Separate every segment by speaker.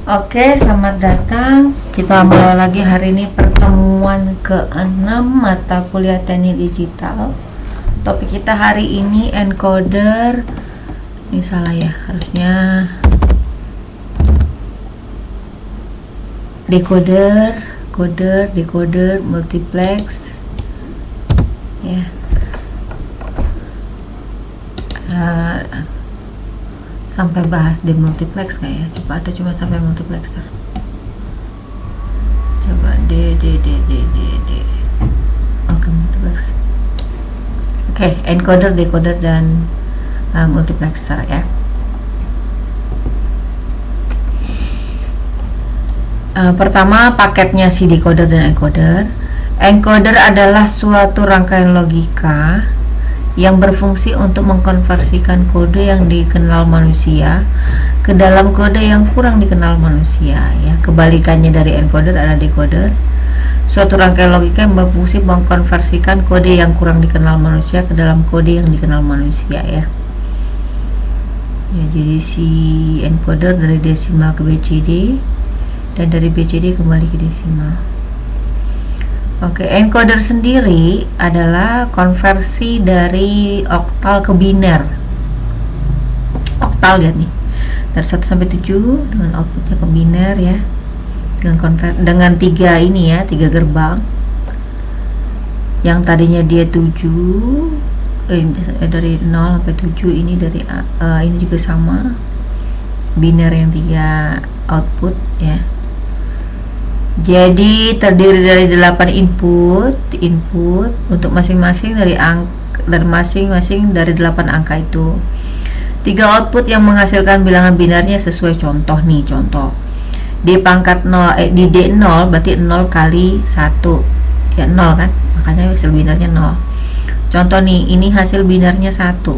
Speaker 1: Oke, selamat datang. Kita mulai lagi hari ini pertemuan ke-6 mata kuliah teknik digital. Topik kita hari ini encoder. Ini salah ya, harusnya decoder, multiplex. Ya. Sampai bahas demultiplex nggak ya? Coba, atau cuma sampai multiplexer? Coba D. Oke, multiplex. Oke, encoder, decoder, dan multiplexer ya. Pertama, paketnya si decoder dan encoder. Encoder adalah suatu rangkaian logika yang berfungsi untuk mengkonversikan kode yang dikenal manusia ke dalam kode yang kurang dikenal manusia ya. Kebalikannya dari encoder adalah decoder, suatu rangkaian logika yang berfungsi mengkonversikan kode yang kurang dikenal manusia ke dalam kode yang dikenal manusia ya. Ya, jadi si encoder dari desimal ke BCD dan dari BCD kembali ke desimal. Oke, encoder sendiri adalah konversi dari oktal ke biner. Oktal, lihat nih, dari 1 sampai 7 dengan outputnya ke biner ya, dengan 3 ini ya, 3 gerbang. Yang tadinya dia 7 dari 0 sampai 7, ini dari ini juga sama, biner yang 3 output ya. Jadi terdiri dari 8 input untuk masing-masing dari masing-masing dari 8 angka itu. 3 output yang menghasilkan bilangan binarnya sesuai contoh nih, contoh. Di pangkat 0 di D0 berarti 0 kali 1. Ya 0 kan? Makanya hasil binarnya 0. Contoh nih, ini hasil binarnya 1.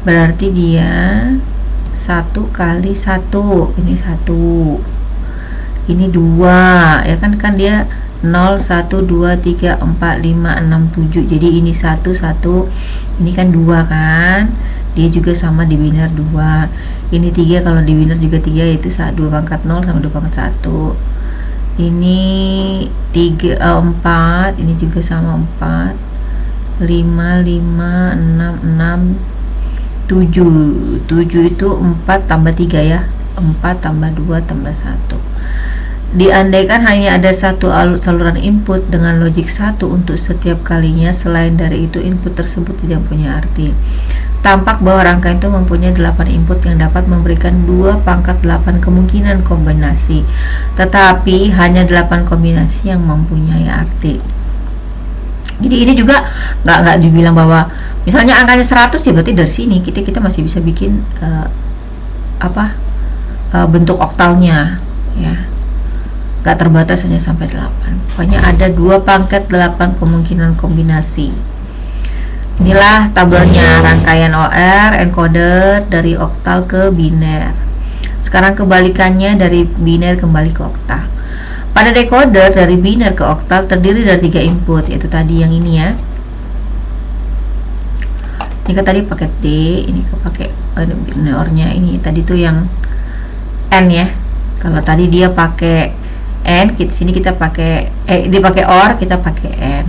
Speaker 1: Berarti dia 1 kali 1, ini 1, ini 2 ya kan dia 0, 1, 2, 3, 4, 5, 6, 7, jadi ini 1, ini kan 2 kan, dia juga sama di biner 2, ini 3, kalau di biner juga 3, yaitu 2 pangkat 0 sama 2 pangkat 1, ini 3, 4, ini juga sama 4, 5, 6, 7 itu 4 tambah 3 ya, 4 tambah 2 tambah 1. Diandaikan hanya ada satu saluran input dengan logik 1 untuk setiap kalinya, selain dari itu input tersebut tidak punya arti. Tampak bahwa rangkaian itu mempunyai 8 input yang dapat memberikan 2 pangkat 8 kemungkinan kombinasi, tetapi hanya 8 kombinasi yang mempunyai arti. Jadi ini juga nggak dibilang bahwa misalnya angkanya 100 ya berarti dari sini kita masih bisa bikin bentuk oktalnya ya, nggak terbatas hanya sampai 8. Pokoknya ada 2 pangkat 8 kemungkinan kombinasi. Inilah tabelnya rangkaian OR encoder dari oktal ke biner. Sekarang kebalikannya, dari biner kembali ke oktal. Pada decoder, dari biner ke oktal terdiri dari 3 input, yaitu tadi yang ini ya. Ini kan tadi pakai D, ini pakai binornya, ini tadi tuh yang N ya. Kalau tadi dia pakai N, sini kita pakai dia pakai OR, kita pakai N.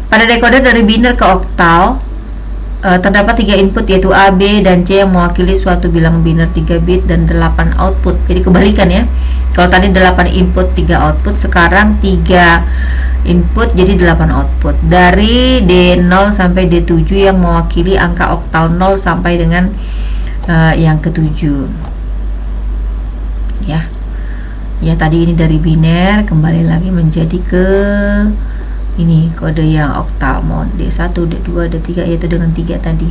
Speaker 1: Pada decoder dari biner ke oktal terdapat 3 input, yaitu A, B, dan C yang mewakili suatu bilangan biner 3 bit dan 8 output. Jadi kebalikan ya. Kalau tadi 8 input 3 output, sekarang 3 input jadi 8 output. Dari D0 sampai D7 yang mewakili angka oktal 0 sampai dengan yang ke-7 ya. Ya tadi ini dari biner kembali lagi menjadi ke ini kode yang oktal, mau D1, D2, D3, yaitu dengan 3 tadi.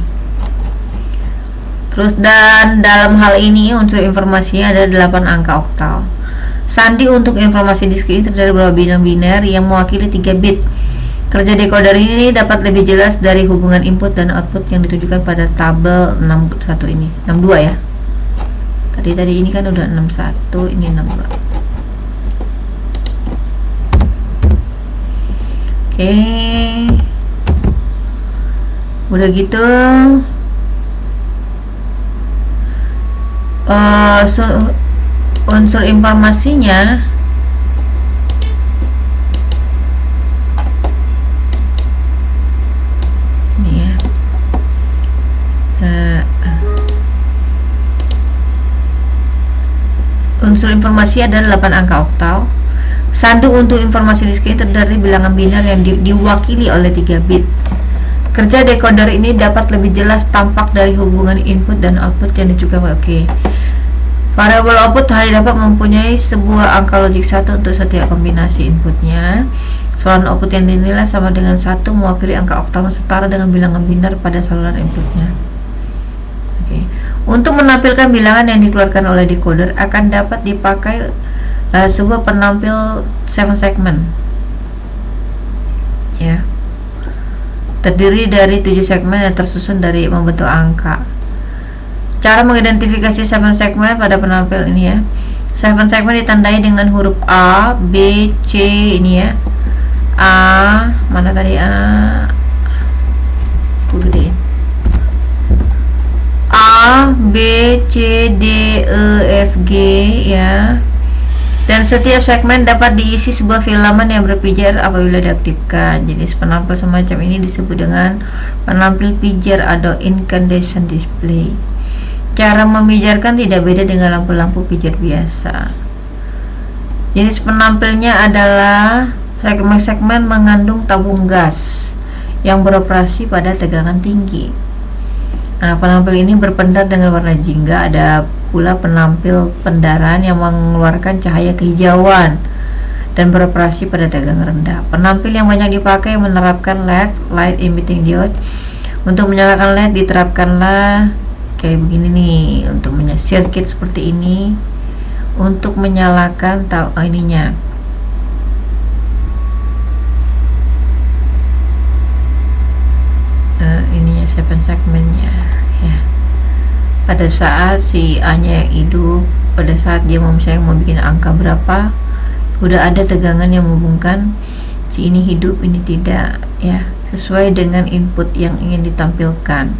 Speaker 1: Terus, dan dalam hal ini unsur informasinya ada 8 angka oktal. Sandi untuk informasi diskrit terdiri dari beberapa bilangan biner yang mewakili 3 bit. Kerja decoder ini dapat lebih jelas dari hubungan input dan output yang ditunjukkan pada tabel 61 ini, 62 ya. Tadi ini kan udah 61, ini 62. Oke. Udah gitu unsur informasinya ini ya, unsur informasi adalah 8 angka oktal. Sandung untuk informasi di sini terdiri bilangan biner yang diwakili oleh 3 bit. Kerja decoder ini dapat lebih jelas tampak dari hubungan input dan output yang ditunjukkan. Oke. Variabel output hanya dapat mempunyai sebuah angka logik 1 untuk setiap kombinasi inputnya. Saluran output yang dinilai sama dengan 1 mewakili angka oktal setara dengan bilangan biner pada saluran inputnya. Oke. Untuk menampilkan bilangan yang dikeluarkan oleh decoder akan dapat dipakai sebuah penampil 7 segmen ya, terdiri dari 7 segmen yang tersusun dari membentuk angka. Cara mengidentifikasi 7 segmen pada penampil ini ya, 7 segmen ditandai dengan huruf A, B, C ini ya. A, mana tadi A? Gedein. A, B, C, D, E, F, G ya. Dan setiap segmen dapat diisi sebuah filamen yang berpijar apabila diaktifkan. Jenis penampil semacam ini disebut dengan penampil pijar atau incandescent display. Cara memijarkan tidak beda dengan lampu-lampu pijar biasa. Jenis penampilnya adalah segmen-segmen mengandung tabung gas yang beroperasi pada tegangan tinggi. Nah, penampil ini berpendar dengan warna jingga. Ada pula penampil pendarahan yang mengeluarkan cahaya kehijauan dan beroperasi pada tegangan rendah. Penampil yang banyak dipakai menerapkan LED, light emitting diode. Untuk menyalakan LED diterapkanlah kayak begini nih, untuk sirkuit seperti ini untuk menyalakan ininya. Ininya 7 segmennya ya. Pada saat si A nya yang hidup, pada saat dia mau misalnya mau bikin angka berapa, udah ada tegangan yang menghubungkan si ini hidup, ini tidak ya, sesuai dengan input yang ingin ditampilkan.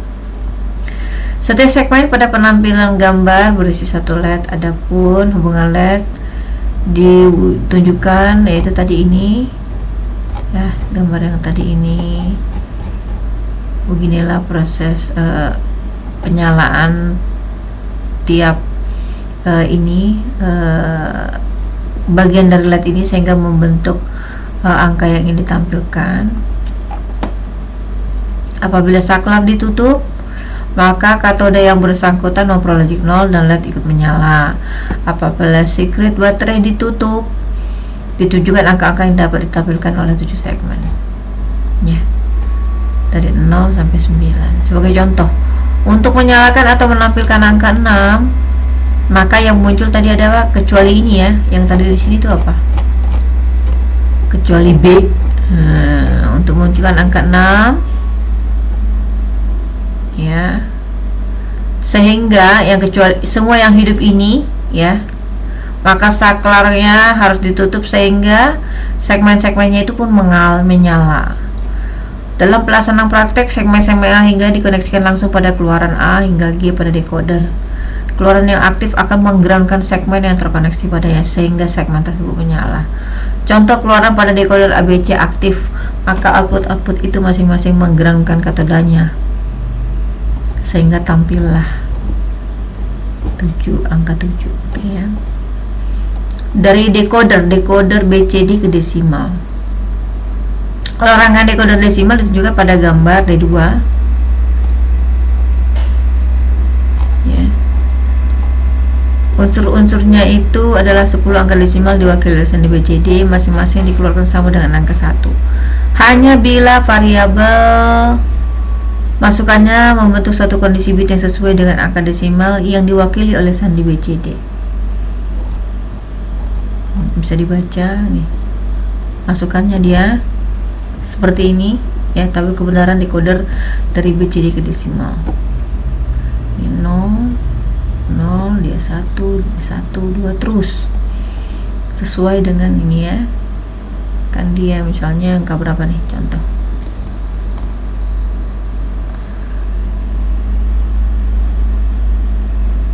Speaker 1: Setiap segmen pada penampilan gambar berisi 1 LED. Adapun hubungan LED ditunjukkan yaitu tadi ini ya, gambar yang tadi ini. Beginilah proses penyalaan tiap bagian dari LED ini sehingga membentuk angka yang ingin ditampilkan. Apabila saklar ditutup, maka katode yang bersangkutan memperoleh logik 0 dan LED ikut menyala. Apabila secret baterai ditutup, ditunjukkan angka-angka yang dapat ditampilkan oleh 7 segmen ya, dari 0 sampai 9. Sebagai contoh, untuk menyalakan atau menampilkan angka 6, maka yang muncul tadi adalah kecuali ini ya, yang tadi di sini itu apa? Kecuali B. Untuk memunculkan angka 6 ya, sehingga yang kecuali semua yang hidup ini ya, maka saklarnya harus ditutup sehingga segmen-segmennya itu pun menyala. Dalam pelaksanaan praktek, segmen-segmen A hingga dikoneksikan langsung pada keluaran A hingga G pada decoder. Keluaran yang aktif akan menggroundkan segmen yang terkoneksi padanya sehingga segmen tersebut menyala. Contoh keluaran pada decoder ABC aktif, maka output itu masing-masing menggroundkan katodanya sehingga tampillah 7, angka 7. Oke ya. Dari decoder BCD ke desimal. Kalau rangkaian decoder desimal ditunjukkan pada gambar D2 ya. Unsur-unsurnya itu adalah 10 angka desimal diwakili oleh sandi BCD, masing-masing dikeluarkan sama dengan angka 1. Hanya bila variabel masukannya membentuk suatu kondisi bit yang sesuai dengan angka desimal yang diwakili oleh sandi BCD. Bisa dibaca nih, masukannya dia seperti ini ya, tabel kebenaran decoder dari BCD ke desimal. Ini 0, 0, dia 1, 2 terus sesuai dengan ini ya. Kan dia misalnya angka berapa nih, contoh